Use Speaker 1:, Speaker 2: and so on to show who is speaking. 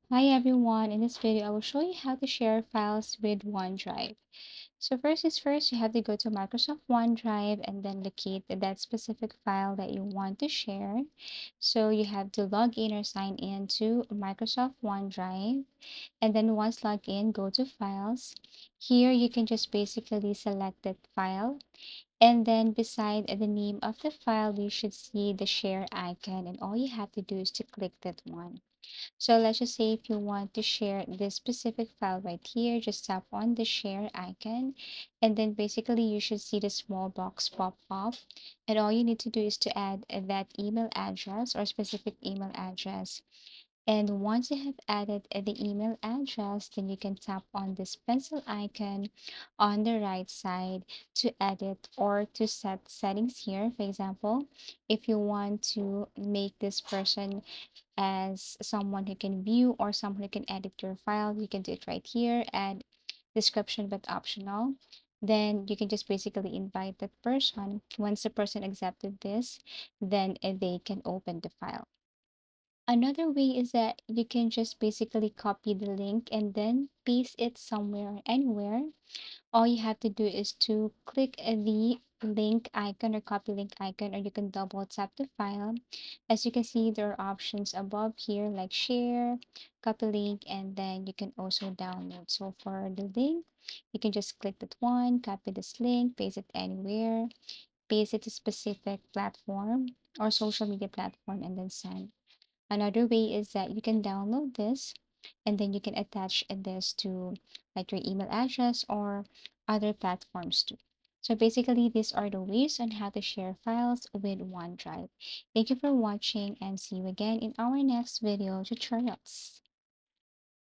Speaker 1: Hi everyone, in this video I will show you how to share files with OneDrive. So first is first, you have to go to Microsoft OneDrive and then locate that specific file that you want to share. So you have to log in or sign in to Microsoft OneDrive, and then once logged in, go to Files. Here you can just basically select that file, and then beside the name of the file you should see the share icon, and all you have to do is to click that one. So let's just say if you want to share this specific file right here, just tap on the share icon, and then basically you should see the small box pop up, and all you need to do is to add that email address or specific email address. And once you have added the email address, then you can tap on this pencil icon on the right side to edit or to set settings here. For example, if you want to make this person as someone who can view or someone who can edit your file, you can do it right here. Add description but optional. Then you can just basically invite that person. Once the person accepted this, then they can open the file. Another way is that you can just basically copy the link and then paste it somewhere, anywhere. All you have to do is to click the link icon or copy link icon, or you can double tap the file. As you can see, there are options above here like share, copy link, and then you can also download. So for the link, you can just click that one, copy this link, paste it anywhere, paste it to specific platform or social media platform, and then send. Another way is that you can download this and then you can attach this to like your email address or other platforms too. So basically, these are the ways on how to share files with OneDrive. Thank you for watching and see you again in our next video tutorials.